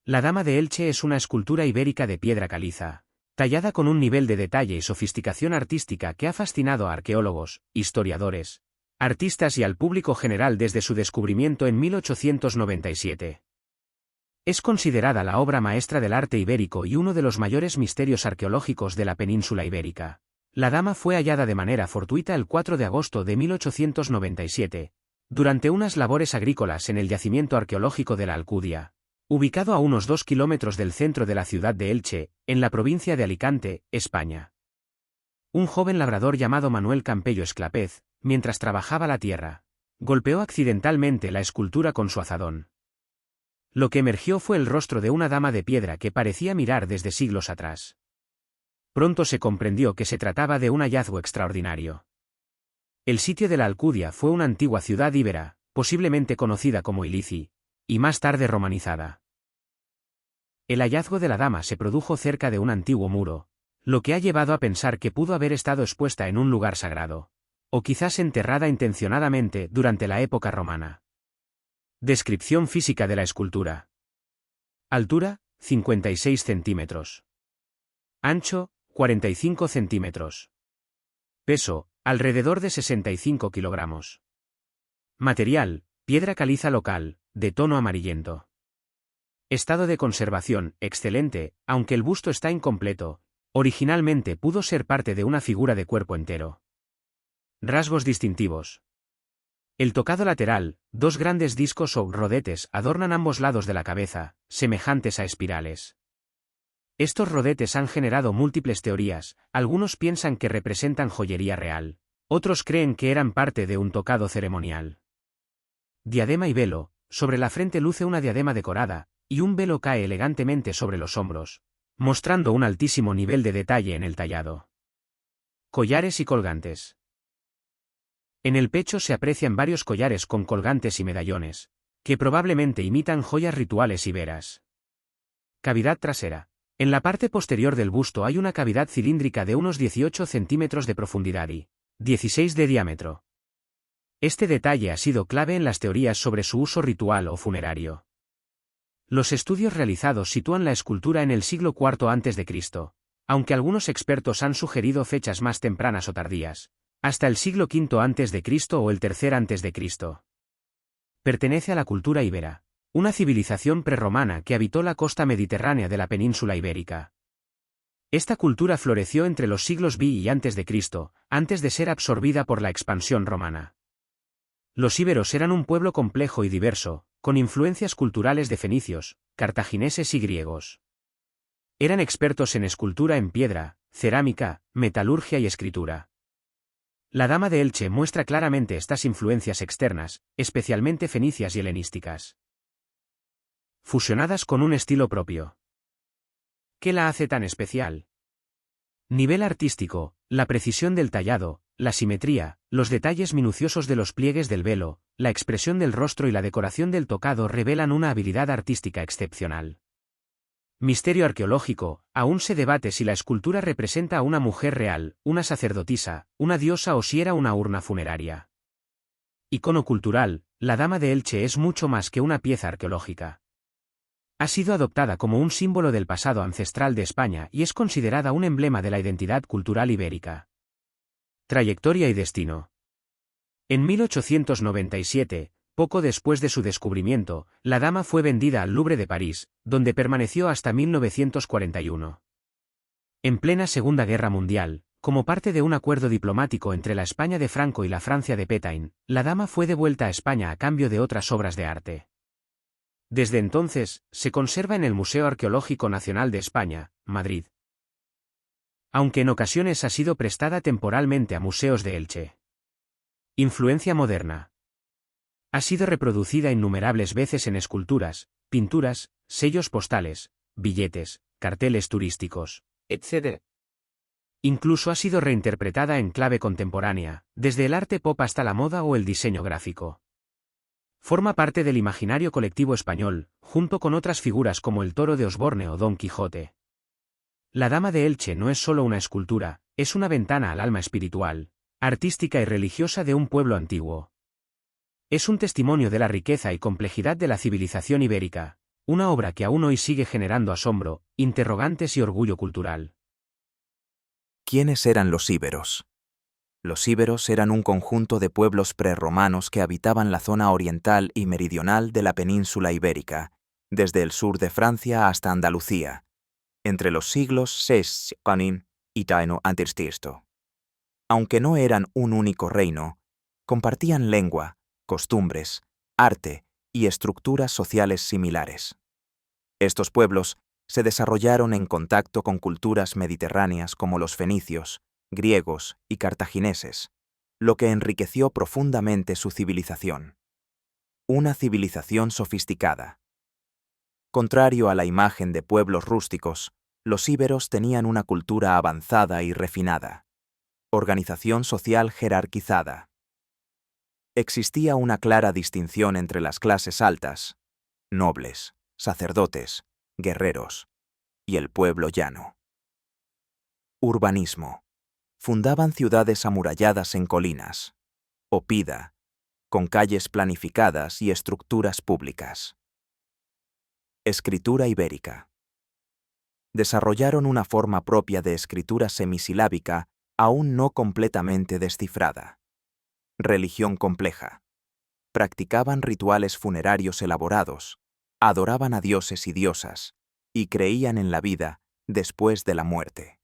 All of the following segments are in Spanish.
La Dama de Elche es una escultura ibérica de piedra caliza, tallada con un nivel de detalle y sofisticación artística que ha fascinado a arqueólogos, historiadores, artistas y al público general desde su descubrimiento en 1897. Es considerada la obra maestra del arte ibérico y uno de los mayores misterios arqueológicos de la península ibérica. La dama fue hallada de manera fortuita el 4 de agosto de 1897, durante unas labores agrícolas en el yacimiento arqueológico de la Alcudia, ubicado a unos 2 kilómetros del centro de la ciudad de Elche, en la provincia de Alicante, España. Un joven labrador llamado Manuel Campello Esclapez, mientras trabajaba la tierra, golpeó accidentalmente la escultura con su azadón. Lo que emergió fue el rostro de una dama de piedra que parecía mirar desde siglos atrás. Pronto se comprendió que se trataba de un hallazgo extraordinario. El sitio de la Alcudia fue una antigua ciudad íbera, posiblemente conocida como Ilici, y más tarde romanizada. El hallazgo de la dama se produjo cerca de un antiguo muro, lo que ha llevado a pensar que pudo haber estado expuesta en un lugar sagrado, o quizás enterrada intencionadamente durante la época romana. Descripción física de la escultura. Altura, 56 centímetros. Ancho, 45 centímetros. Peso, alrededor de 65 kilogramos. Material, piedra caliza local, de tono amarillento. Estado de conservación, excelente, aunque el busto está incompleto. Originalmente pudo ser parte de una figura de cuerpo entero. Rasgos distintivos. El tocado lateral, dos grandes discos o rodetes adornan ambos lados de la cabeza, semejantes a espirales. Estos rodetes han generado múltiples teorías, algunos piensan que representan joyería real, otros creen que eran parte de un tocado ceremonial. Diadema y velo, sobre la frente luce una diadema decorada, y un velo cae elegantemente sobre los hombros, mostrando un altísimo nivel de detalle en el tallado. Collares y colgantes. En el pecho se aprecian varios collares con colgantes y medallones, que probablemente imitan joyas rituales iberas. Cavidad trasera. En la parte posterior del busto hay una cavidad cilíndrica de unos 18 centímetros de profundidad y 16 de diámetro. Este detalle ha sido clave en las teorías sobre su uso ritual o funerario. Los estudios realizados sitúan la escultura en el siglo IV a.C., aunque algunos expertos han sugerido fechas más tempranas o tardías, hasta el siglo V a.C. o el III a.C. Pertenece a la cultura íbera, una civilización prerromana que habitó la costa mediterránea de la península ibérica. Esta cultura floreció entre los siglos V y a.C., antes de ser absorbida por la expansión romana. Los íberos eran un pueblo complejo y diverso, con influencias culturales de fenicios, cartagineses y griegos. Eran expertos en escultura en piedra, cerámica, metalurgia y escritura. La Dama de Elche muestra claramente estas influencias externas, especialmente fenicias y helenísticas, fusionadas con un estilo propio. ¿Qué la hace tan especial? Nivel artístico, la precisión del tallado, la simetría, los detalles minuciosos de los pliegues del velo, la expresión del rostro y la decoración del tocado revelan una habilidad artística excepcional. Misterio arqueológico, aún se debate si la escultura representa a una mujer real, una sacerdotisa, una diosa o si era una urna funeraria. Icono cultural, la Dama de Elche es mucho más que una pieza arqueológica. Ha sido adoptada como un símbolo del pasado ancestral de España y es considerada un emblema de la identidad cultural ibérica. Trayectoria y destino. En 1897, poco después de su descubrimiento, la dama fue vendida al Louvre de París, donde permaneció hasta 1941. En plena Segunda Guerra Mundial, como parte de un acuerdo diplomático entre la España de Franco y la Francia de Pétain, la dama fue devuelta a España a cambio de otras obras de arte. Desde entonces, se conserva en el Museo Arqueológico Nacional de España, Madrid, aunque en ocasiones ha sido prestada temporalmente a museos de Elche. Influencia moderna. Ha sido reproducida innumerables veces en esculturas, pinturas, sellos postales, billetes, carteles turísticos, etc. Incluso ha sido reinterpretada en clave contemporánea, desde el arte pop hasta la moda o el diseño gráfico. Forma parte del imaginario colectivo español, junto con otras figuras como el Toro de Osborne o Don Quijote. La Dama de Elche no es solo una escultura, es una ventana al alma espiritual, artística y religiosa de un pueblo antiguo. Es un testimonio de la riqueza y complejidad de la civilización ibérica, una obra que aún hoy sigue generando asombro, interrogantes y orgullo cultural. ¿Quiénes eran los íberos? Los íberos eran un conjunto de pueblos prerromanos que habitaban la zona oriental y meridional de la península ibérica, desde el sur de Francia hasta Andalucía, entre los siglos VI y X. Aunque no eran un único reino, compartían lengua, costumbres, arte y estructuras sociales similares. Estos pueblos se desarrollaron en contacto con culturas mediterráneas como los fenicios, griegos y cartagineses, lo que enriqueció profundamente su civilización. Una civilización sofisticada. Contrario a la imagen de pueblos rústicos, los íberos tenían una cultura avanzada y refinada. Organización social jerarquizada. Existía una clara distinción entre las clases altas, nobles, sacerdotes, guerreros, y el pueblo llano. Urbanismo. Fundaban ciudades amuralladas en colinas, oppida, con calles planificadas y estructuras públicas. Escritura ibérica. Desarrollaron una forma propia de escritura semisilábica aún no completamente descifrada. Religión compleja. Practicaban rituales funerarios elaborados, adoraban a dioses y diosas, y creían en la vida después de la muerte.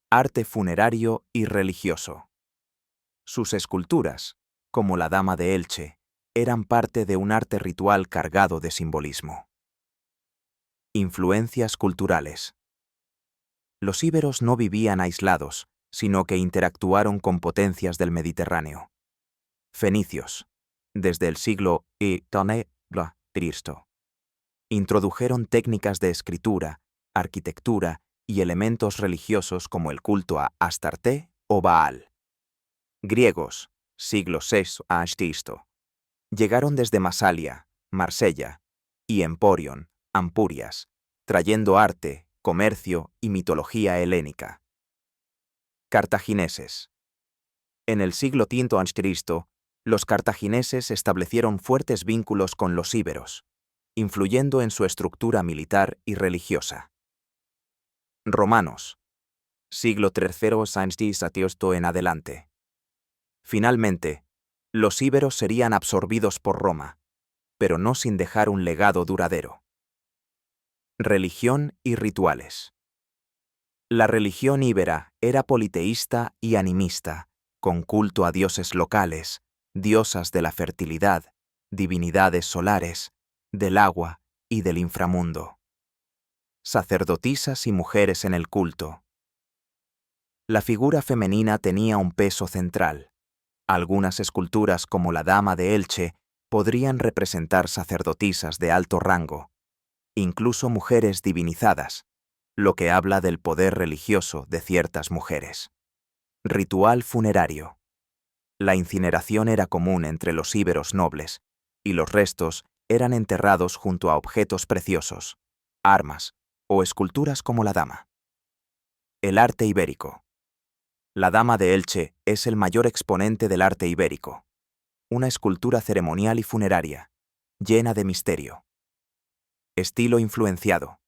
Arte funerario y religioso. Sus esculturas, como la Dama de Elche, eran parte de un arte ritual cargado de simbolismo. Influencias culturales. Los íberos no vivían aislados, sino que interactuaron con potencias del Mediterráneo. Fenicios, desde el siglo I Cristo, introdujeron técnicas de escritura, arquitectura y elementos religiosos como el culto a Astarte o Baal. Griegos, siglo VI a.C., llegaron desde Masalia, Marsella, y Emporion, Ampurias, trayendo arte, comercio y mitología helénica. Cartagineses. En el siglo V a.C., los cartagineses establecieron fuertes vínculos con los íberos, influyendo en su estructura militar y religiosa. Romanos. Siglo III a.C. en adelante. Finalmente, los íberos serían absorbidos por Roma, pero no sin dejar un legado duradero. Religión y rituales. La religión íbera era politeísta y animista, con culto a dioses locales, diosas de la fertilidad, divinidades solares, del agua y del inframundo. Sacerdotisas y mujeres en el culto. La figura femenina tenía un peso central. Algunas esculturas como la Dama de Elche podrían representar sacerdotisas de alto rango, incluso mujeres divinizadas, lo que habla del poder religioso de ciertas mujeres. Ritual funerario. La incineración era común entre los íberos nobles, y los restos eran enterrados junto a objetos preciosos, armas o esculturas como la dama. El arte ibérico. La Dama de Elche es el mayor exponente del arte ibérico, una escultura ceremonial y funeraria, llena de misterio. Estilo influenciado.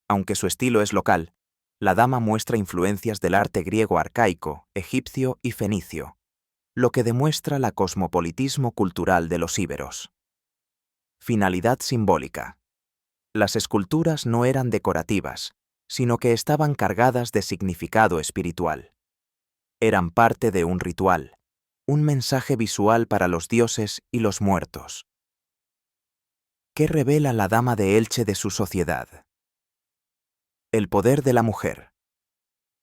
Aunque su estilo es local, la dama muestra influencias del arte griego arcaico, egipcio y fenicio, lo que demuestra la cosmopolitismo cultural de los íberos. Finalidad simbólica. Las esculturas no eran decorativas, sino que estaban cargadas de significado espiritual. Eran parte de un ritual, un mensaje visual para los dioses y los muertos. ¿Qué revela la Dama de Elche de su sociedad? El poder de la mujer.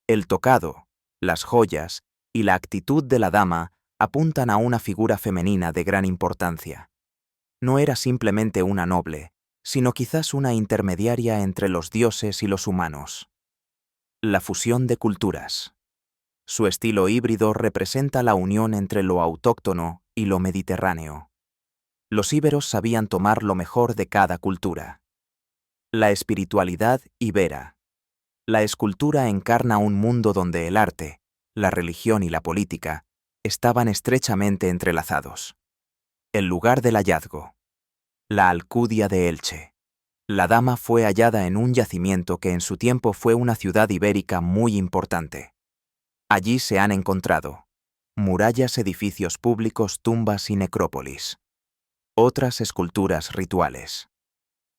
El tocado, las joyas y la actitud de la dama apuntan a una figura femenina de gran importancia. No era simplemente una noble, sino quizás una intermediaria entre los dioses y los humanos. La fusión de culturas. Su estilo híbrido representa la unión entre lo autóctono y lo mediterráneo. Los íberos sabían tomar lo mejor de cada cultura. La espiritualidad ibera. La escultura encarna un mundo donde el arte, la religión y la política estaban estrechamente entrelazados. El lugar del hallazgo. La Alcudia de Elche. La dama fue hallada en un yacimiento que en su tiempo fue una ciudad ibérica muy importante. Allí se han encontrado murallas, edificios públicos, tumbas y necrópolis. Otras esculturas rituales.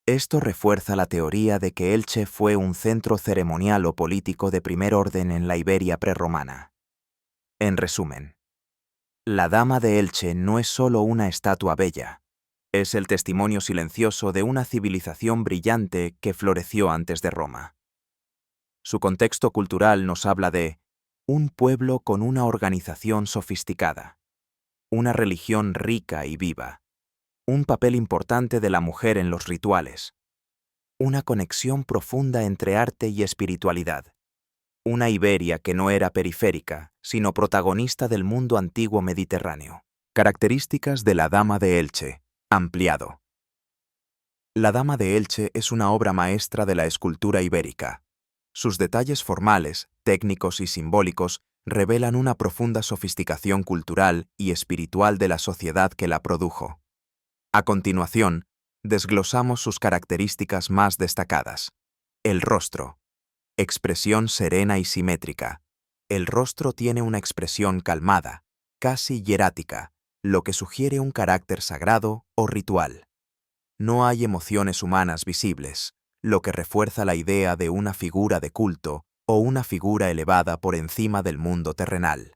Esto refuerza la teoría de que Elche fue un centro ceremonial o político de primer orden en la Iberia prerromana. En resumen, la Dama de Elche no es solo una estatua bella, es el testimonio silencioso de una civilización brillante que floreció antes de Roma. Su contexto cultural nos habla de un pueblo con una organización sofisticada, una religión rica y viva, un papel importante de la mujer en los rituales, una conexión profunda entre arte y espiritualidad, una Iberia que no era periférica, sino protagonista del mundo antiguo mediterráneo. Características de la Dama de Elche. Ampliado. La Dama de Elche es una obra maestra de la escultura ibérica. Sus detalles formales, técnicos y simbólicos revelan una profunda sofisticación cultural y espiritual de la sociedad que la produjo. A continuación, desglosamos sus características más destacadas. El rostro. Expresión serena y simétrica. El rostro tiene una expresión calmada, casi hierática, lo que sugiere un carácter sagrado o ritual. No hay emociones humanas visibles, lo que refuerza la idea de una figura de culto o una figura elevada por encima del mundo terrenal.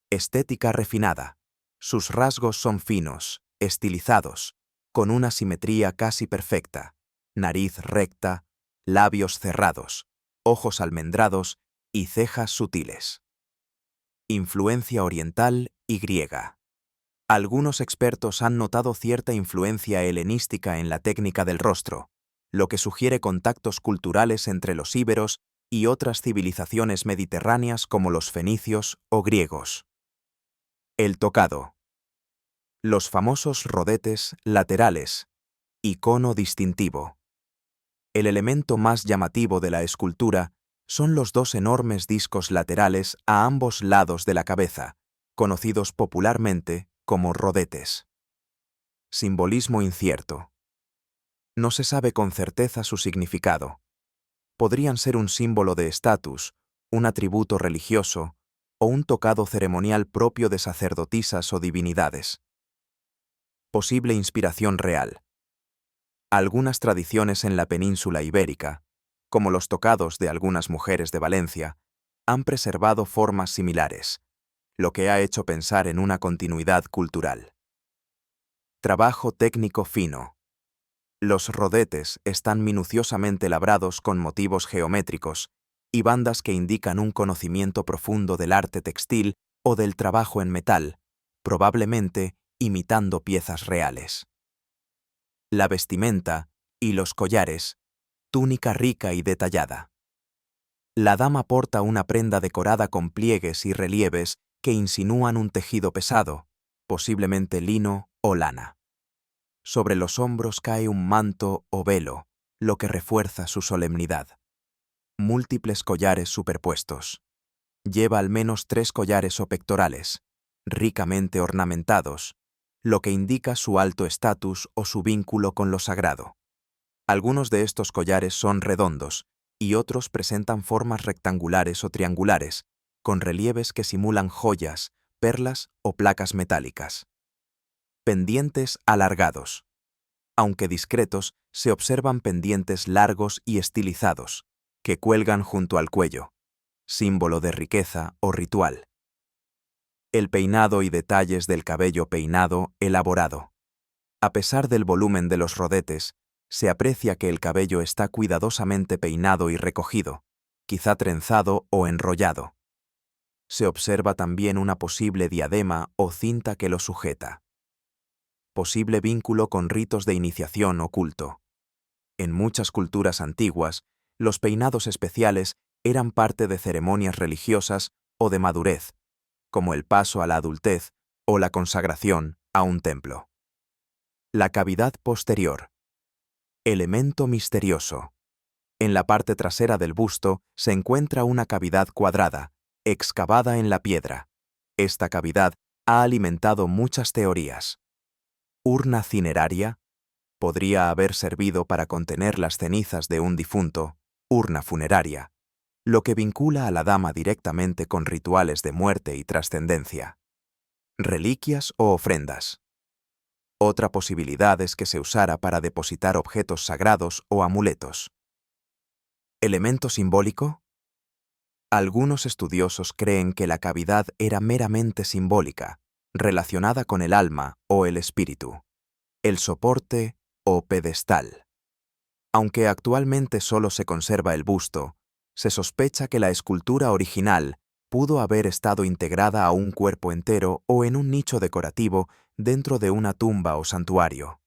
Estética refinada. Sus rasgos son finos, estilizados, con una simetría casi perfecta, nariz recta, labios cerrados, ojos almendrados y cejas sutiles. Influencia oriental y griega. Algunos expertos han notado cierta influencia helenística en la técnica del rostro, lo que sugiere contactos culturales entre los íberos y otras civilizaciones mediterráneas como los fenicios o griegos. El tocado. Los famosos rodetes laterales, icono distintivo. El elemento más llamativo de la escultura son los dos enormes discos laterales a ambos lados de la cabeza, conocidos popularmente como rodetes. Simbolismo incierto. No se sabe con certeza su significado. Podrían ser un símbolo de estatus, un atributo religioso o un tocado ceremonial propio de sacerdotisas o divinidades. Posible inspiración real. Algunas tradiciones en la península ibérica, como los tocados de algunas mujeres de Valencia, han preservado formas similares, lo que ha hecho pensar en una continuidad cultural. Trabajo técnico fino. Los rodetes están minuciosamente labrados con motivos geométricos y bandas que indican un conocimiento profundo del arte textil o del trabajo en metal, probablemente imitando piezas reales. La vestimenta y los collares, túnica rica y detallada. La dama porta una prenda decorada con pliegues y relieves que insinúan un tejido pesado, posiblemente lino o lana. Sobre los hombros cae un manto o velo, lo que refuerza su solemnidad. Múltiples collares superpuestos. Lleva al menos 3 collares o pectorales, ricamente ornamentados, lo que indica su alto estatus o su vínculo con lo sagrado. Algunos de estos collares son redondos y otros presentan formas rectangulares o triangulares, con relieves que simulan joyas, perlas o placas metálicas. Pendientes alargados. Aunque discretos, se observan pendientes largos y estilizados, que cuelgan junto al cuello, símbolo de riqueza o ritual. El peinado y detalles del cabello peinado elaborado. A pesar del volumen de los rodetes, se aprecia que el cabello está cuidadosamente peinado y recogido, quizá trenzado o enrollado. Se observa también una posible diadema o cinta que lo sujeta. Posible vínculo con ritos de iniciación o culto. En muchas culturas antiguas, los peinados especiales eran parte de ceremonias religiosas o de madurez, como el paso a la adultez o la consagración a un templo. La cavidad posterior. Elemento misterioso. En la parte trasera del busto se encuentra una cavidad cuadrada, excavada en la piedra. Esta cavidad ha alimentado muchas teorías. Urna cineraria. Podría haber servido para contener las cenizas de un difunto, urna funeraria, lo que vincula a la dama directamente con rituales de muerte y trascendencia. Reliquias o ofrendas. Otra posibilidad es que se usara para depositar objetos sagrados o amuletos. ¿Elemento simbólico? Algunos estudiosos creen que la cavidad era meramente simbólica, relacionada con el alma o el espíritu, el soporte o pedestal. Aunque actualmente solo se conserva el busto, se sospecha que la escultura original pudo haber estado integrada a un cuerpo entero o en un nicho decorativo dentro de una tumba o santuario.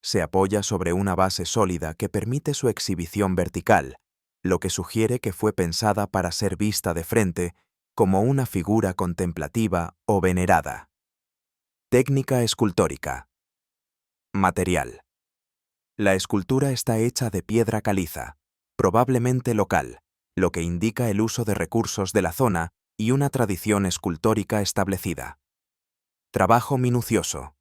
Se apoya sobre una base sólida que permite su exhibición vertical, lo que sugiere que fue pensada para ser vista de frente como una figura contemplativa o venerada. Técnica escultórica. Material. La escultura está hecha de piedra caliza, probablemente local, lo que indica el uso de recursos de la zona y una tradición escultórica establecida. Trabajo minucioso.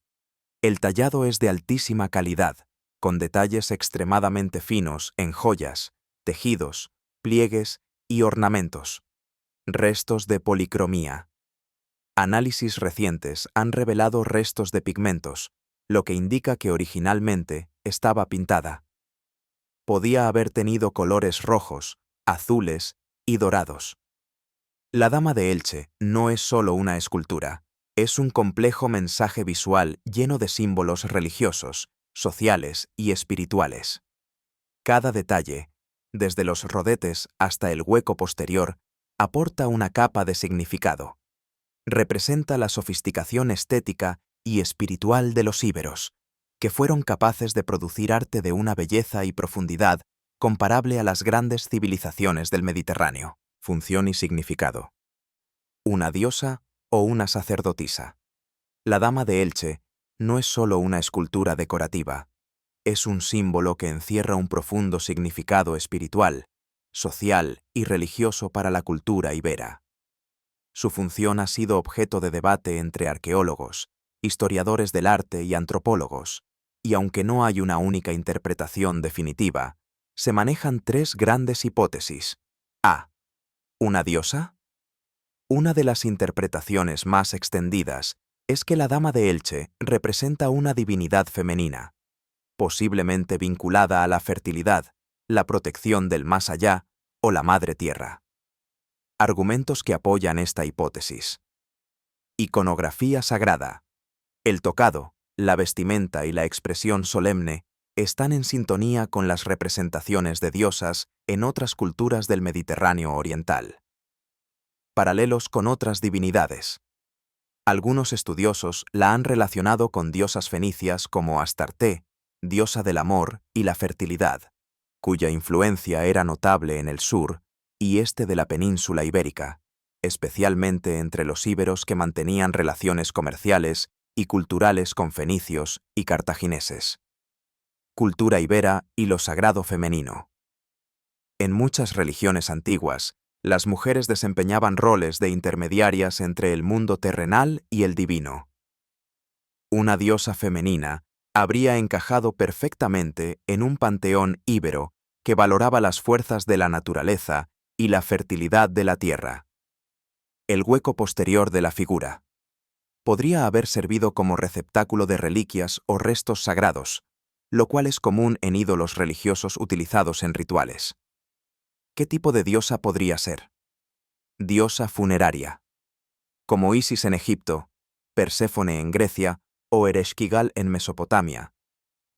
El tallado es de altísima calidad, con detalles extremadamente finos en joyas, tejidos, pliegues y ornamentos. Restos de policromía. Análisis recientes han revelado restos de pigmentos, lo que indica que originalmente estaba pintada. Podía haber tenido colores rojos, azules y dorados. La Dama de Elche no es solo una escultura, es un complejo mensaje visual lleno de símbolos religiosos, sociales y espirituales. Cada detalle, desde los rodetes hasta el hueco posterior, aporta una capa de significado. Representa la sofisticación estética y espiritual de los íberos, que fueron capaces de producir arte de una belleza y profundidad comparable a las grandes civilizaciones del Mediterráneo. Función y significado. Una diosa o una sacerdotisa. La Dama de Elche no es solo una escultura decorativa, es un símbolo que encierra un profundo significado espiritual, social y religioso para la cultura ibera. Su función ha sido objeto de debate entre arqueólogos, historiadores del arte y antropólogos, y aunque no hay una única interpretación definitiva, se manejan tres grandes hipótesis. A. ¿Una diosa? Una de las interpretaciones más extendidas es que la Dama de Elche representa una divinidad femenina, posiblemente vinculada a la fertilidad, la protección del más allá o la Madre Tierra. Argumentos que apoyan esta hipótesis. Iconografía sagrada. El tocado, la vestimenta y la expresión solemne están en sintonía con las representaciones de diosas en otras culturas del Mediterráneo oriental. Paralelos con otras divinidades. Algunos estudiosos la han relacionado con diosas fenicias como Astarté, diosa del amor y la fertilidad, cuya influencia era notable en el sur y este de la península ibérica, especialmente entre los íberos que mantenían relaciones comerciales y culturales con fenicios y cartagineses. Cultura ibera y lo sagrado femenino. En muchas religiones antiguas, las mujeres desempeñaban roles de intermediarias entre el mundo terrenal y el divino. Una diosa femenina habría encajado perfectamente en un panteón íbero que valoraba las fuerzas de la naturaleza y la fertilidad de la tierra. El hueco posterior de la figura. Podría haber servido como receptáculo de reliquias o restos sagrados, lo cual es común en ídolos religiosos utilizados en rituales. ¿Qué tipo de diosa podría ser? Diosa funeraria. Como Isis en Egipto, Perséfone en Grecia o Ereshkigal en Mesopotamia.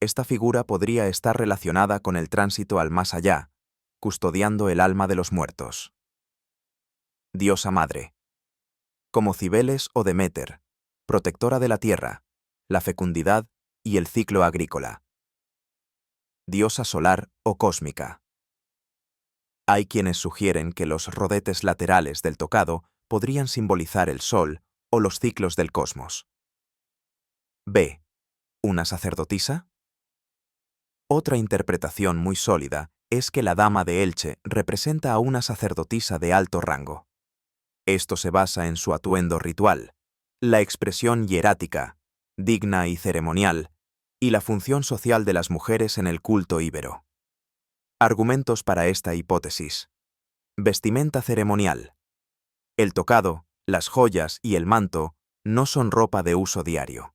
Esta figura podría estar relacionada con el tránsito al más allá, custodiando el alma de los muertos. Diosa madre. Como Cibeles o Deméter, protectora de la tierra, la fecundidad y el ciclo agrícola. Diosa solar o cósmica. Hay quienes sugieren que los rodetes laterales del tocado podrían simbolizar el sol o los ciclos del cosmos. B. ¿Una sacerdotisa? Otra interpretación muy sólida es que la Dama de Elche representa a una sacerdotisa de alto rango. Esto se basa en su atuendo ritual, la expresión hierática, digna y ceremonial, y la función social de las mujeres en el culto íbero. Argumentos para esta hipótesis. Vestimenta ceremonial. El tocado, las joyas y el manto no son ropa de uso diario.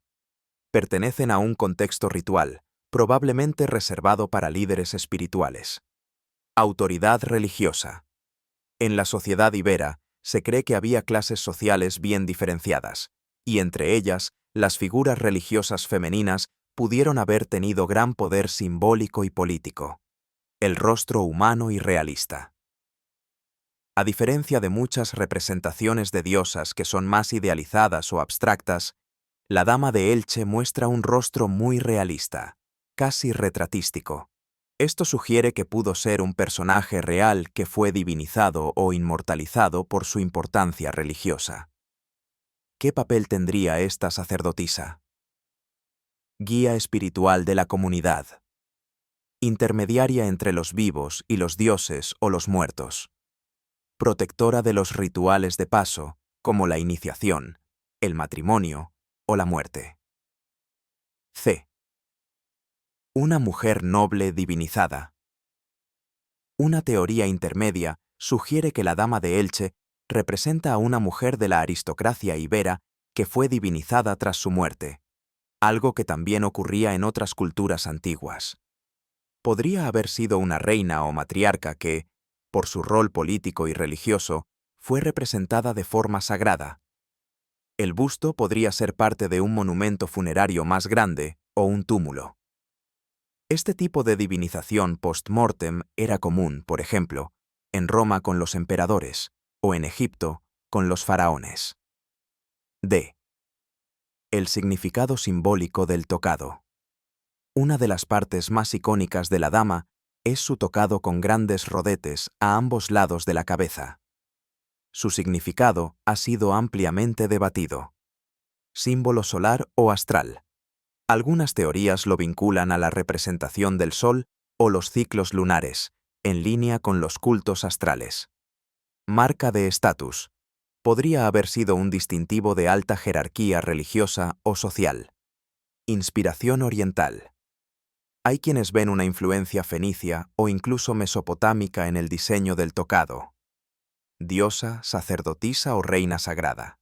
Pertenecen a un contexto ritual, probablemente reservado para líderes espirituales. Autoridad religiosa. En la sociedad ibera, se cree que había clases sociales bien diferenciadas, y entre ellas, las figuras religiosas femeninas pudieron haber tenido gran poder simbólico y político. El rostro humano y realista. A diferencia de muchas representaciones de diosas que son más idealizadas o abstractas, la Dama de Elche muestra un rostro muy realista, casi retratístico. Esto sugiere que pudo ser un personaje real que fue divinizado o inmortalizado por su importancia religiosa. ¿Qué papel tendría esta sacerdotisa? Guía espiritual de la comunidad. Intermediaria entre los vivos y los dioses o los muertos. Protectora de los rituales de paso, como la iniciación, el matrimonio o la muerte. C. Una mujer noble divinizada. Una teoría intermedia sugiere que la Dama de Elche representa a una mujer de la aristocracia ibera que fue divinizada tras su muerte, algo que también ocurría en otras culturas antiguas. Podría haber sido una reina o matriarca que, por su rol político y religioso, fue representada de forma sagrada. El busto podría ser parte de un monumento funerario más grande o un túmulo. Este tipo de divinización post-mortem era común, por ejemplo, en Roma con los emperadores o en Egipto con los faraones. D. El significado simbólico del tocado. Una de las partes más icónicas de la dama es su tocado con grandes rodetes a ambos lados de la cabeza. Su significado ha sido ampliamente debatido. Símbolo solar o astral. Algunas teorías lo vinculan a la representación del sol o los ciclos lunares, en línea con los cultos astrales. Marca de estatus. Podría haber sido un distintivo de alta jerarquía religiosa o social. Inspiración oriental. Hay quienes ven una influencia fenicia o incluso mesopotámica en el diseño del tocado. Diosa, sacerdotisa o reina sagrada.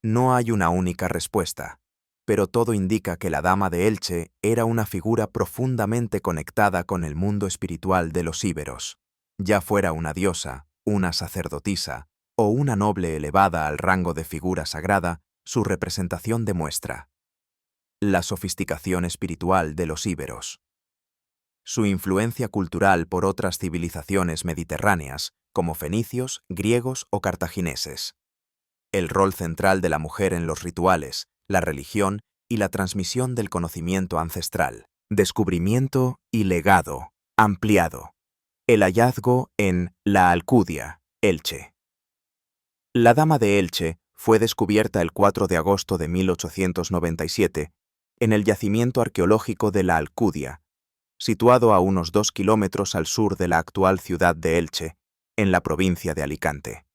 No hay una única respuesta, pero todo indica que la Dama de Elche era una figura profundamente conectada con el mundo espiritual de los íberos, ya fuera una diosa, una sacerdotisa o una noble elevada al rango de figura sagrada, su representación demuestra la sofisticación espiritual de los íberos. Su influencia cultural por otras civilizaciones mediterráneas, como fenicios, griegos o cartagineses. El rol central de la mujer en los rituales, la religión y la transmisión del conocimiento ancestral. Descubrimiento y legado ampliado. El hallazgo en La Alcudia, Elche. La Dama de Elche fue descubierta el 4 de agosto de 1897 en el yacimiento arqueológico de La Alcudia, situado a unos 2 kilómetros al sur de la actual ciudad de Elche, en la provincia de Alicante.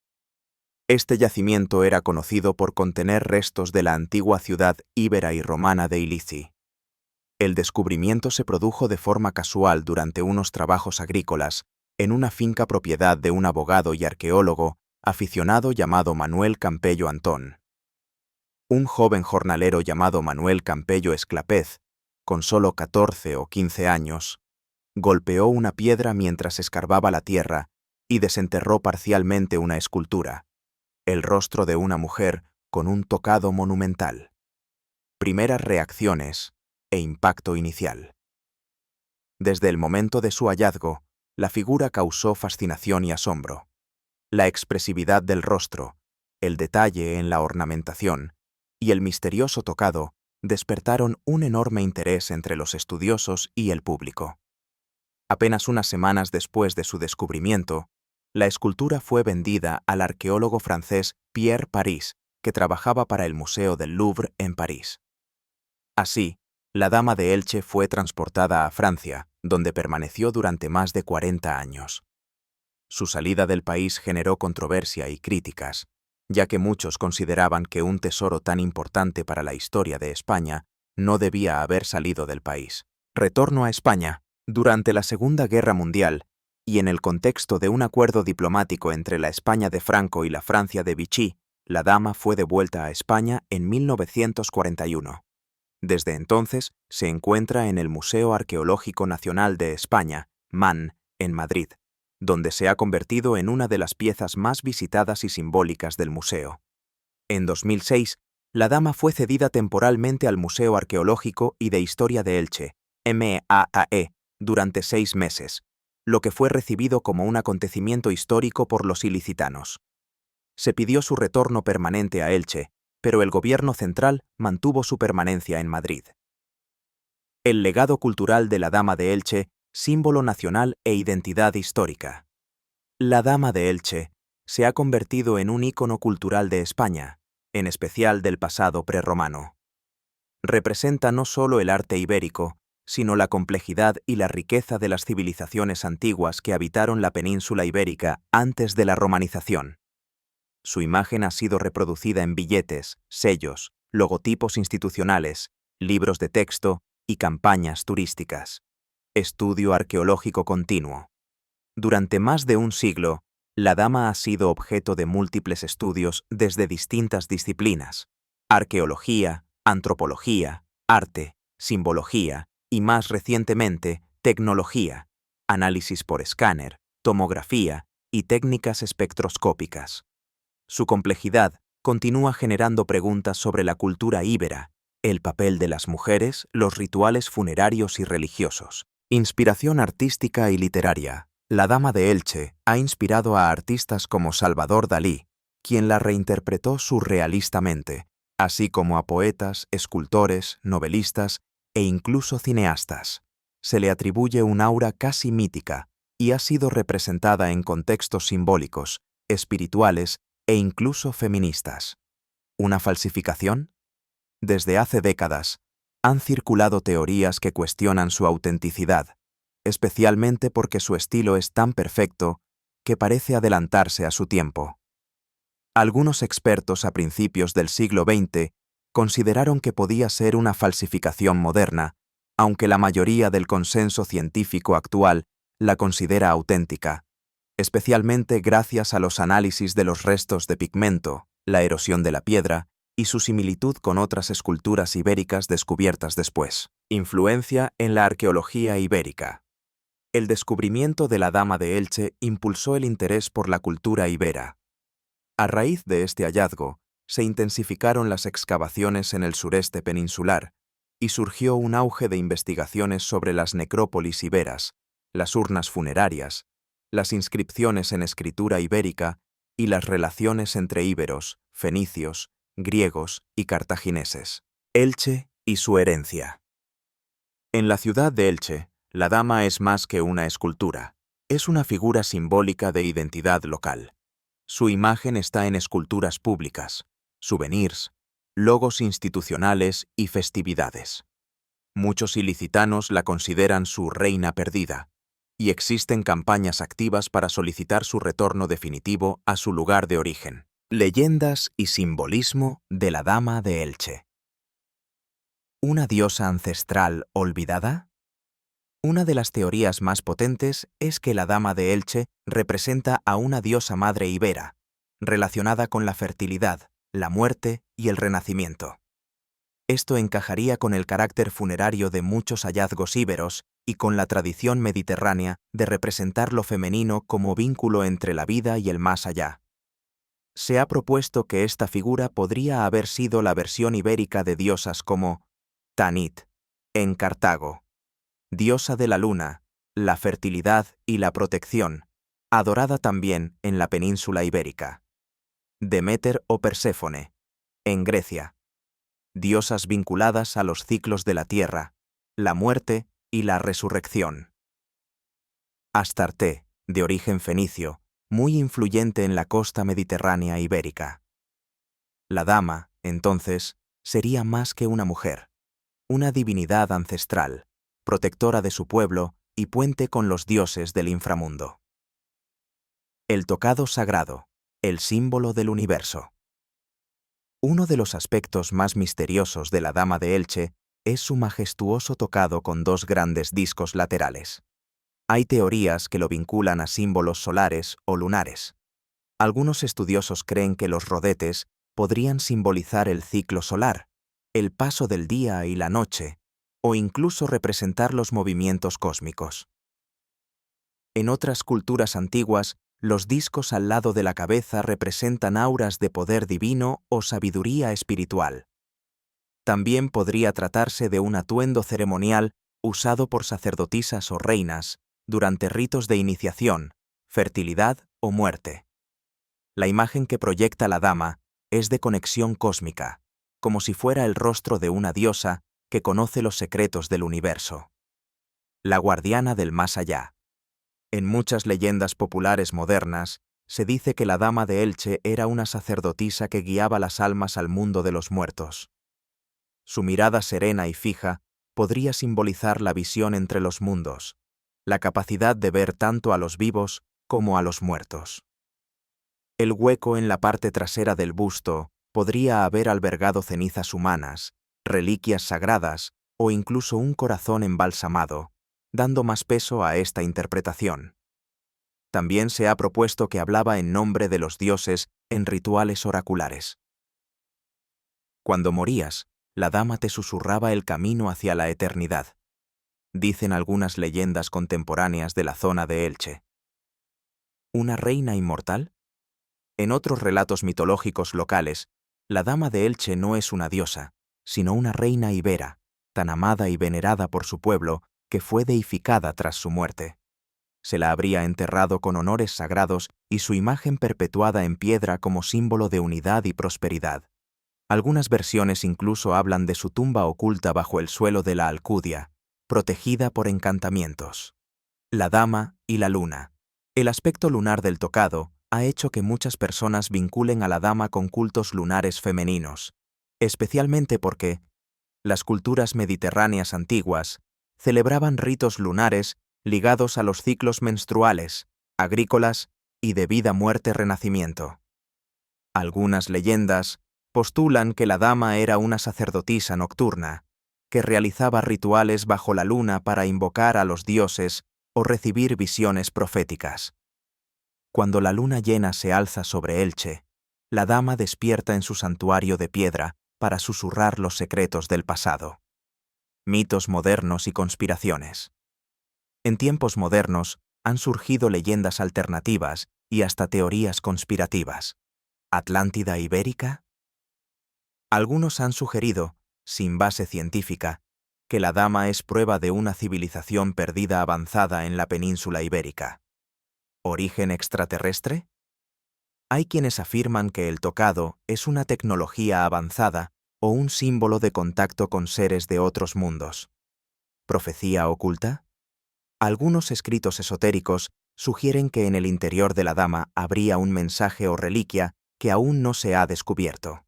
Este yacimiento era conocido por contener restos de la antigua ciudad íbera y romana de Ilici. El descubrimiento se produjo de forma casual durante unos trabajos agrícolas en una finca propiedad de un abogado y arqueólogo aficionado llamado Manuel Campello Antón. Un joven jornalero llamado Manuel Campello Esclapez, con solo 14 o 15 años, golpeó una piedra mientras escarbaba la tierra y desenterró parcialmente una escultura, el rostro de una mujer con un tocado monumental. Primeras reacciones e impacto inicial. Desde el momento de su hallazgo, la figura causó fascinación y asombro. La expresividad del rostro, el detalle en la ornamentación y el misterioso tocado despertaron un enorme interés entre los estudiosos y el público. Apenas unas semanas después de su descubrimiento, la escultura fue vendida al arqueólogo francés Pierre Paris, que trabajaba para el Museo del Louvre en París. Así, la Dama de Elche fue transportada a Francia, donde permaneció durante más de 40 años. Su salida del país generó controversia y críticas, ya que muchos consideraban que un tesoro tan importante para la historia de España no debía haber salido del país. Retorno a España. Durante la Segunda Guerra Mundial, y en el contexto de un acuerdo diplomático entre la España de Franco y la Francia de Vichy, la dama fue devuelta a España en 1941. Desde entonces se encuentra en el Museo Arqueológico Nacional de España, MAN, en Madrid, donde se ha convertido en una de las piezas más visitadas y simbólicas del museo. En 2006, la dama fue cedida temporalmente al Museo Arqueológico y de Historia de Elche, MAAE, durante 6 meses, lo que fue recibido como un acontecimiento histórico por los ilicitanos. Se pidió su retorno permanente a Elche, pero el gobierno central mantuvo su permanencia en Madrid. El legado cultural de la Dama de Elche, símbolo nacional e identidad histórica. La Dama de Elche se ha convertido en un ícono cultural de España, en especial del pasado prerromano. Representa no solo el arte ibérico, sino la complejidad y la riqueza de las civilizaciones antiguas que habitaron la península ibérica antes de la romanización. Su imagen ha sido reproducida en billetes, sellos, logotipos institucionales, libros de texto y campañas turísticas. Estudio arqueológico continuo. Durante más de un siglo, la dama ha sido objeto de múltiples estudios desde distintas disciplinas: arqueología, antropología, arte, simbología y, más recientemente, tecnología, análisis por escáner, tomografía y técnicas espectroscópicas. Su complejidad continúa generando preguntas sobre la cultura íbera, el papel de las mujeres, los rituales funerarios y religiosos. Inspiración artística y literaria. La Dama de Elche ha inspirado a artistas como Salvador Dalí, quien la reinterpretó surrealistamente, así como a poetas, escultores, novelistas e incluso cineastas. Se le atribuye un aura casi mítica y ha sido representada en contextos simbólicos, espirituales e incluso feministas. ¿Una falsificación? Desde hace décadas, han circulado teorías que cuestionan su autenticidad, especialmente porque su estilo es tan perfecto que parece adelantarse a su tiempo. Algunos expertos a principios del siglo XX consideraron que podía ser una falsificación moderna, aunque la mayoría del consenso científico actual la considera auténtica, especialmente gracias a los análisis de los restos de pigmento, la erosión de la piedra y su similitud con otras esculturas ibéricas descubiertas después. Influencia en la arqueología ibérica. El descubrimiento de la Dama de Elche impulsó el interés por la cultura ibera. A raíz de este hallazgo, se intensificaron las excavaciones en el sureste peninsular y surgió un auge de investigaciones sobre las necrópolis iberas, las urnas funerarias, las inscripciones en escritura ibérica y las relaciones entre íberos, fenicios, griegos y cartagineses. Elche y su herencia. En la ciudad de Elche, la dama es más que una escultura, es una figura simbólica de identidad local. Su imagen está en esculturas públicas, souvenirs, logos institucionales y festividades. Muchos ilicitanos la consideran su reina perdida, y existen campañas activas para solicitar su retorno definitivo a su lugar de origen. Leyendas y simbolismo de la Dama de Elche. ¿Una diosa ancestral olvidada? Una de las teorías más potentes es que la Dama de Elche representa a una diosa madre ibera, relacionada con la fertilidad, la muerte y el renacimiento. Esto encajaría con el carácter funerario de muchos hallazgos íberos y con la tradición mediterránea de representar lo femenino como vínculo entre la vida y el más allá. Se ha propuesto que esta figura podría haber sido la versión ibérica de diosas como Tanit, en Cartago, diosa de la luna, la fertilidad y la protección, adorada también en la península ibérica. Deméter o Perséfone, en Grecia, diosas vinculadas a los ciclos de la tierra, la muerte y la resurrección. Astarte, de origen fenicio, muy influyente en la costa mediterránea ibérica. La dama, entonces, sería más que una mujer, una divinidad ancestral, protectora de su pueblo y puente con los dioses del inframundo. El tocado sagrado, el símbolo del universo. Uno de los aspectos más misteriosos de la Dama de Elche es su majestuoso tocado con dos grandes discos laterales. Hay teorías que lo vinculan a símbolos solares o lunares. Algunos estudiosos creen que los rodetes podrían simbolizar el ciclo solar, el paso del día y la noche, o incluso representar los movimientos cósmicos. En otras culturas antiguas, los discos al lado de la cabeza representan auras de poder divino o sabiduría espiritual. También podría tratarse de un atuendo ceremonial usado por sacerdotisas o reinas durante ritos de iniciación, fertilidad o muerte. La imagen que proyecta la dama es de conexión cósmica, como si fuera el rostro de una diosa que conoce los secretos del universo. La guardiana del más allá. En muchas leyendas populares modernas, se dice que la dama de Elche era una sacerdotisa que guiaba las almas al mundo de los muertos. Su mirada serena y fija podría simbolizar la visión entre los mundos, la capacidad de ver tanto a los vivos como a los muertos. El hueco en la parte trasera del busto podría haber albergado cenizas humanas, reliquias sagradas o incluso un corazón embalsamado, dando más peso a esta interpretación. También se ha propuesto que hablaba en nombre de los dioses en rituales oraculares. Cuando morías, la dama te susurraba el camino hacia la eternidad, dicen algunas leyendas contemporáneas de la zona de Elche. ¿Una reina inmortal? En otros relatos mitológicos locales, la dama de Elche no es una diosa, sino una reina ibera, tan amada y venerada por su pueblo que fue deificada tras su muerte. Se la habría enterrado con honores sagrados y su imagen perpetuada en piedra como símbolo de unidad y prosperidad. Algunas versiones incluso hablan de su tumba oculta bajo el suelo de la Alcudia, protegida por encantamientos. La dama y la luna. El aspecto lunar del tocado ha hecho que muchas personas vinculen a la dama con cultos lunares femeninos, especialmente porque las culturas mediterráneas antiguas celebraban ritos lunares ligados a los ciclos menstruales, agrícolas y de vida-muerte-renacimiento. Algunas leyendas postulan que la dama era una sacerdotisa nocturna, que realizaba rituales bajo la luna para invocar a los dioses o recibir visiones proféticas. Cuando la luna llena se alza sobre Elche, la dama despierta en su santuario de piedra para susurrar los secretos del pasado. Mitos modernos y conspiraciones. En tiempos modernos han surgido leyendas alternativas y hasta teorías conspirativas. ¿Atlántida ibérica? Algunos han sugerido, sin base científica, que la dama es prueba de una civilización perdida avanzada en la península ibérica. ¿Origen extraterrestre? Hay quienes afirman que el tocado es una tecnología avanzada o un símbolo de contacto con seres de otros mundos. ¿Profecía oculta? Algunos escritos esotéricos sugieren que en el interior de la dama habría un mensaje o reliquia que aún no se ha descubierto.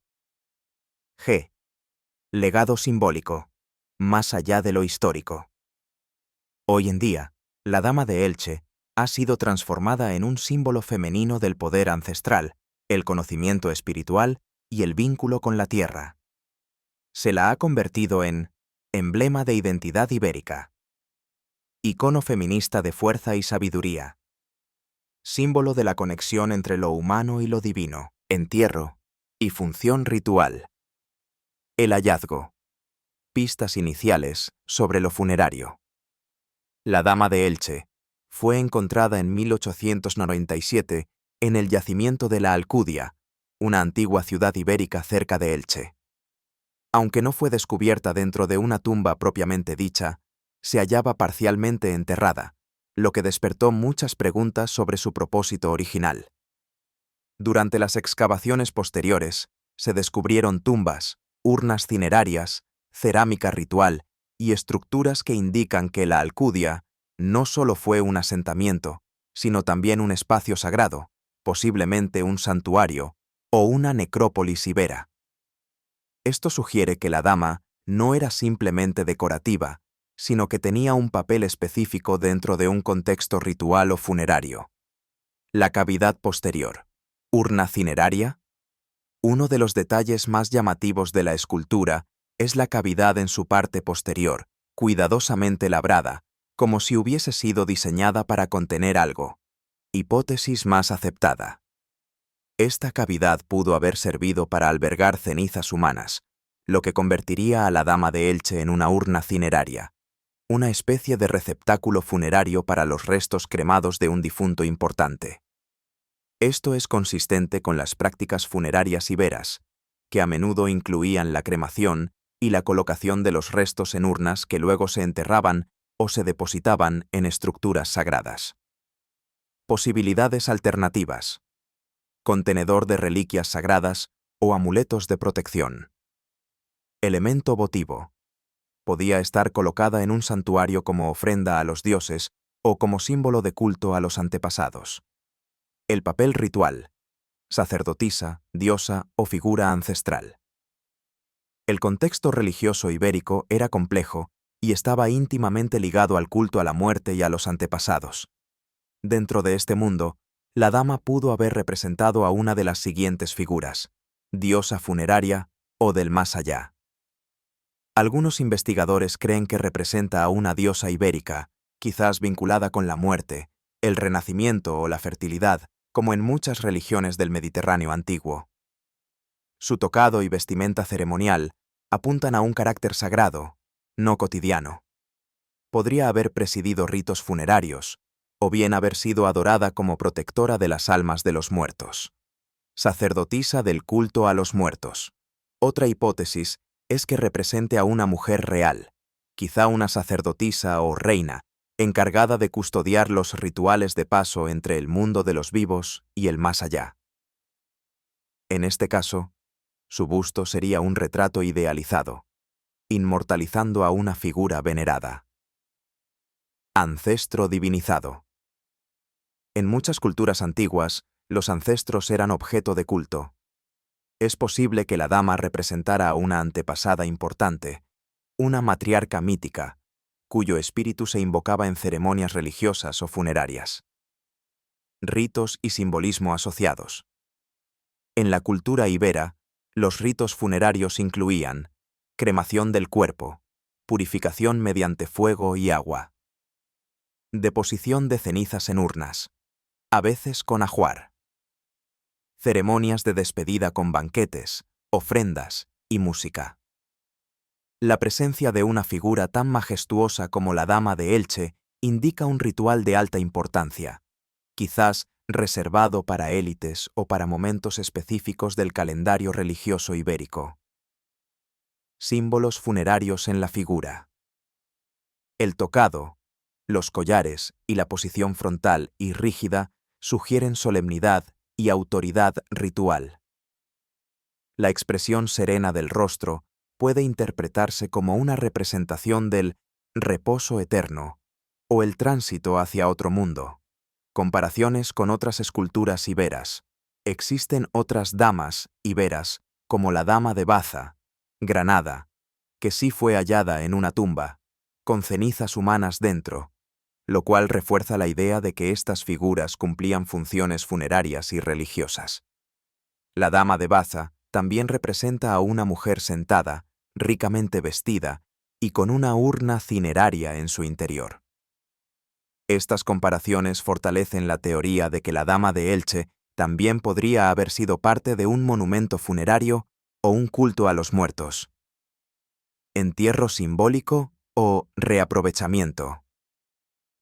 G. Legado simbólico, más allá de lo histórico. Hoy en día, la dama de Elche ha sido transformada en un símbolo femenino del poder ancestral, el conocimiento espiritual y el vínculo con la tierra. Se la ha convertido en emblema de identidad ibérica, icono feminista de fuerza y sabiduría, símbolo de la conexión entre lo humano y lo divino, entierro y función ritual. El hallazgo. Pistas iniciales sobre lo funerario. La dama de Elche fue encontrada en 1897 en el yacimiento de la Alcudia, una antigua ciudad ibérica cerca de Elche. Aunque no fue descubierta dentro de una tumba propiamente dicha, se hallaba parcialmente enterrada, lo que despertó muchas preguntas sobre su propósito original. Durante las excavaciones posteriores, se descubrieron tumbas, urnas cinerarias, cerámica ritual y estructuras que indican que la Alcudia no solo fue un asentamiento, sino también un espacio sagrado, posiblemente un santuario o una necrópolis ibera. Esto sugiere que la dama no era simplemente decorativa, sino que tenía un papel específico dentro de un contexto ritual o funerario. La cavidad posterior. ¿Urna cineraria? Uno de los detalles más llamativos de la escultura es la cavidad en su parte posterior, cuidadosamente labrada, como si hubiese sido diseñada para contener algo. Hipótesis más aceptada. Esta cavidad pudo haber servido para albergar cenizas humanas, lo que convertiría a la dama de Elche en una urna cineraria, una especie de receptáculo funerario para los restos cremados de un difunto importante. Esto es consistente con las prácticas funerarias iberas, que a menudo incluían la cremación y la colocación de los restos en urnas que luego se enterraban o se depositaban en estructuras sagradas. Posibilidades alternativas: contenedor de reliquias sagradas o amuletos de protección. Elemento votivo: podía estar colocada en un santuario como ofrenda a los dioses o como símbolo de culto a los antepasados. El papel ritual: sacerdotisa, diosa o figura ancestral. El contexto religioso ibérico era complejo y estaba íntimamente ligado al culto a la muerte y a los antepasados. Dentro de este mundo, la dama pudo haber representado a una de las siguientes figuras: diosa funeraria o del más allá. Algunos investigadores creen que representa a una diosa ibérica, quizás vinculada con la muerte, el renacimiento o la fertilidad, como en muchas religiones del Mediterráneo antiguo. Su tocado y vestimenta ceremonial apuntan a un carácter sagrado, no cotidiano. Podría haber presidido ritos funerarios, o bien haber sido adorada como protectora de las almas de los muertos. Sacerdotisa del culto a los muertos. Otra hipótesis es que represente a una mujer real, quizá una sacerdotisa o reina, encargada de custodiar los rituales de paso entre el mundo de los vivos y el más allá. En este caso, su busto sería un retrato idealizado, inmortalizando a una figura venerada. Ancestro divinizado. En muchas culturas antiguas, los ancestros eran objeto de culto. Es posible que la dama representara a una antepasada importante, una matriarca mítica, cuyo espíritu se invocaba en ceremonias religiosas o funerarias. Ritos y simbolismo asociados. En la cultura ibera, los ritos funerarios incluían cremación del cuerpo, purificación mediante fuego y agua, deposición de cenizas en urnas, a veces con ajuar, ceremonias de despedida con banquetes, ofrendas y música. La presencia de una figura tan majestuosa como la dama de Elche indica un ritual de alta importancia, quizás reservado para élites o para momentos específicos del calendario religioso ibérico. Símbolos funerarios en la figura. El tocado, los collares y la posición frontal y rígida sugieren solemnidad y autoridad ritual. La expresión serena del rostro puede interpretarse como una representación del reposo eterno o el tránsito hacia otro mundo. Comparaciones con otras esculturas iberas. Existen otras damas iberas, como la dama de Baza, Granada, que sí fue hallada en una tumba, con cenizas humanas dentro, lo cual refuerza la idea de que estas figuras cumplían funciones funerarias y religiosas. La dama de Baza también representa a una mujer sentada, ricamente vestida y con una urna cineraria en su interior. Estas comparaciones fortalecen la teoría de que la dama de Elche también podría haber sido parte de un monumento funerario o un culto a los muertos. Entierro simbólico o reaprovechamiento.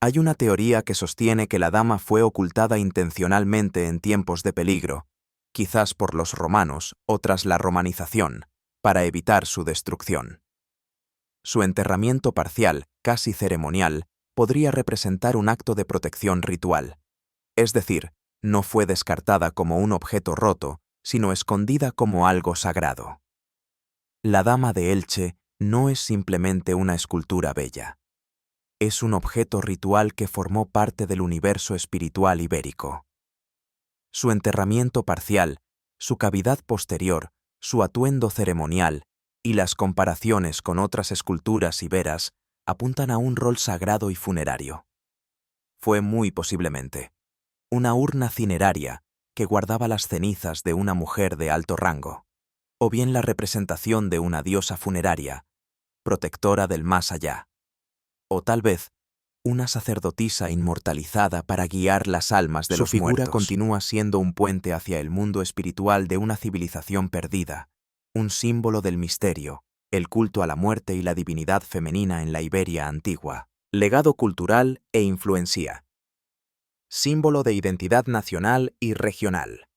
Hay una teoría que sostiene que la dama fue ocultada intencionalmente en tiempos de peligro, quizás por los romanos o tras la romanización, para evitar su destrucción. Su enterramiento parcial, casi ceremonial, podría representar un acto de protección ritual. Es decir, no fue descartada como un objeto roto, sino escondida como algo sagrado. La dama de Elche no es simplemente una escultura bella. Es un objeto ritual que formó parte del universo espiritual ibérico. Su enterramiento parcial, su cavidad posterior, su atuendo ceremonial y las comparaciones con otras esculturas iberas apuntan a un rol sagrado y funerario. Fue muy posiblemente una urna cineraria que guardaba las cenizas de una mujer de alto rango. o bien la representación de una diosa funeraria, protectora del más allá, o tal vez una sacerdotisa inmortalizada para guiar las almas de los muertos. Su figura continúa siendo un puente hacia el mundo espiritual de una civilización perdida, un símbolo del misterio, el culto a la muerte y la divinidad femenina en la Iberia antigua, legado cultural e influencia. Símbolo de identidad nacional y regional.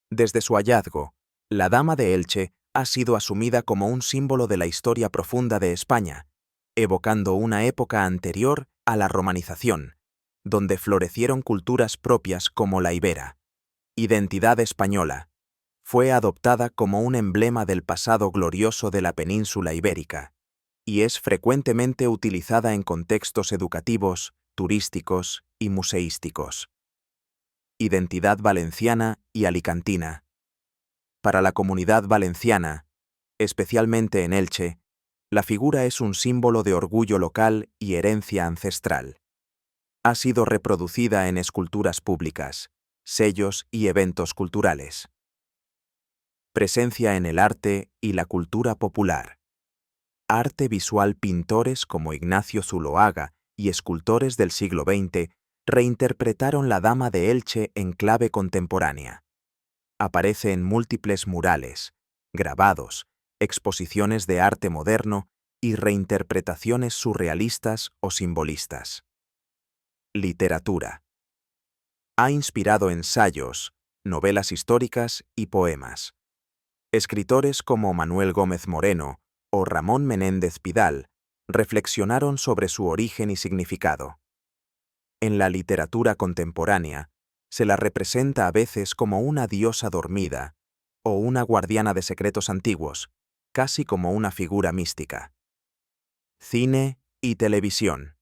Desde su hallazgo, la Dama de Elche ha sido asumida como un símbolo de la historia profunda de España, evocando una época anterior a la romanización, donde florecieron culturas propias como la ibera. Identidad española. Fue adoptada como un emblema del pasado glorioso de la península ibérica, y es frecuentemente utilizada en contextos educativos, turísticos y museísticos. Identidad valenciana y alicantina. Para la comunidad valenciana, especialmente en Elche, la figura es un símbolo de orgullo local y herencia ancestral. Ha sido reproducida en esculturas públicas, sellos y eventos culturales. Presencia en el arte y la cultura popular. Arte visual. Pintores como Ignacio Zuloaga y escultores del siglo XX reinterpretaron la Dama de Elche en clave contemporánea. Aparece en múltiples murales, grabados, exposiciones de arte moderno y reinterpretaciones surrealistas o simbolistas. Literatura. Ha inspirado ensayos, novelas históricas y poemas. Escritores como Manuel Gómez Moreno o Ramón Menéndez Pidal reflexionaron sobre su origen y significado. En la literatura contemporánea, se la representa a veces como una diosa dormida o una guardiana de secretos antiguos, casi como una figura mística. Cine y televisión.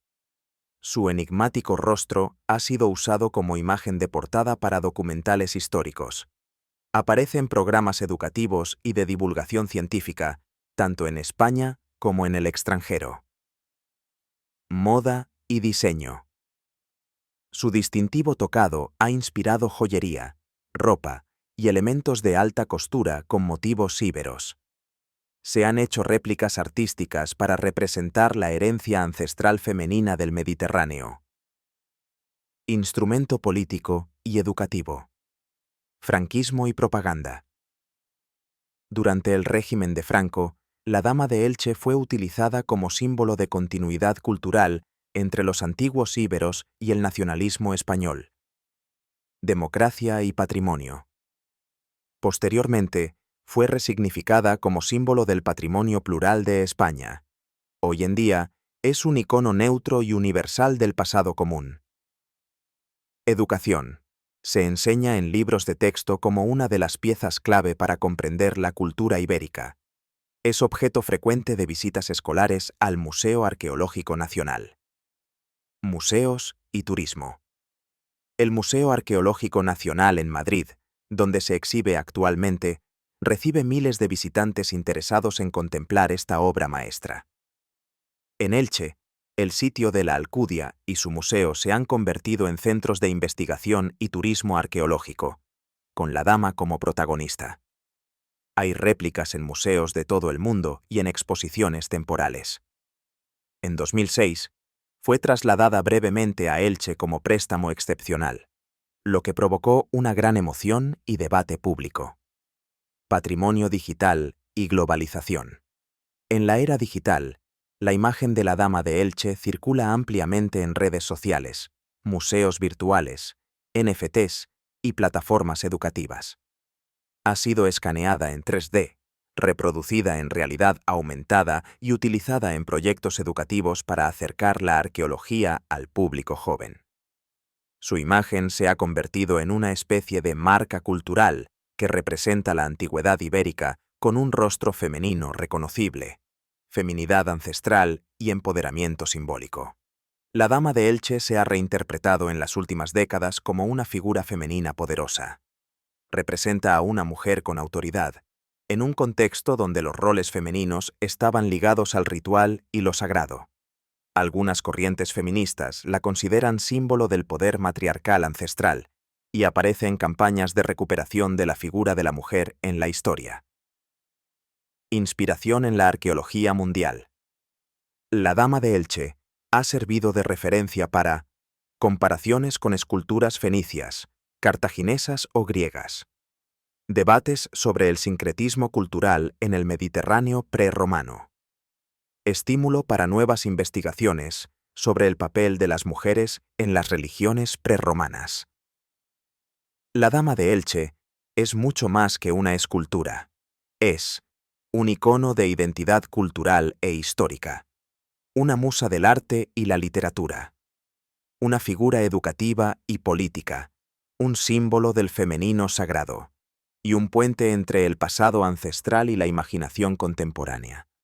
Su enigmático rostro ha sido usado como imagen de portada para documentales históricos. Aparece en programas educativos y de divulgación científica, tanto en España como en el extranjero. Moda y diseño. Su distintivo tocado ha inspirado joyería, ropa y elementos de alta costura con motivos íberos. Se han hecho réplicas artísticas para representar la herencia ancestral femenina del Mediterráneo. Instrumento político y educativo. Franquismo y propaganda. Durante el régimen de Franco, la Dama de Elche fue utilizada como símbolo de continuidad cultural entre los antiguos íberos y el nacionalismo español. Democracia y patrimonio. Posteriormente, fue resignificada como símbolo del patrimonio plural de España. Hoy en día, es un icono neutro y universal del pasado común. Educación. Se enseña en libros de texto como una de las piezas clave para comprender la cultura ibérica. Es objeto frecuente de visitas escolares al Museo Arqueológico Nacional. Museos y turismo. El Museo Arqueológico Nacional en Madrid, donde se exhibe actualmente, recibe miles de visitantes interesados en contemplar esta obra maestra. En Elche, el sitio de la Alcudia y su museo se han convertido en centros de investigación y turismo arqueológico, con la Dama como protagonista. Hay réplicas en museos de todo el mundo y en exposiciones temporales. En 2006, fue trasladada brevemente a Elche como préstamo excepcional, lo que provocó una gran emoción y debate público. Patrimonio digital y globalización. En la era digital, la imagen de la Dama de Elche circula ampliamente en redes sociales, museos virtuales, NFTs y plataformas educativas. Ha sido escaneada en 3D, reproducida en realidad aumentada y utilizada en proyectos educativos para acercar la arqueología al público joven. Su imagen se ha convertido en una especie de marca cultural que representa la antigüedad ibérica con un rostro femenino reconocible, feminidad ancestral y empoderamiento simbólico. La Dama de Elche se ha reinterpretado en las últimas décadas como una figura femenina poderosa. Representa a una mujer con autoridad, en un contexto donde los roles femeninos estaban ligados al ritual y lo sagrado. Algunas corrientes feministas la consideran símbolo del poder matriarcal ancestral y aparece en campañas de recuperación de la figura de la mujer en la historia. Inspiración en la arqueología mundial. La Dama de Elche ha servido de referencia para comparaciones con esculturas fenicias, cartaginesas o griegas. Debates sobre el sincretismo cultural en el Mediterráneo prerromano. Estímulo para nuevas investigaciones sobre el papel de las mujeres en las religiones prerromanas. La Dama de Elche es mucho más que una escultura. Es un icono de identidad cultural e histórica, una musa del arte y la literatura, una figura educativa y política, un símbolo del femenino sagrado, y un puente entre el pasado ancestral y la imaginación contemporánea.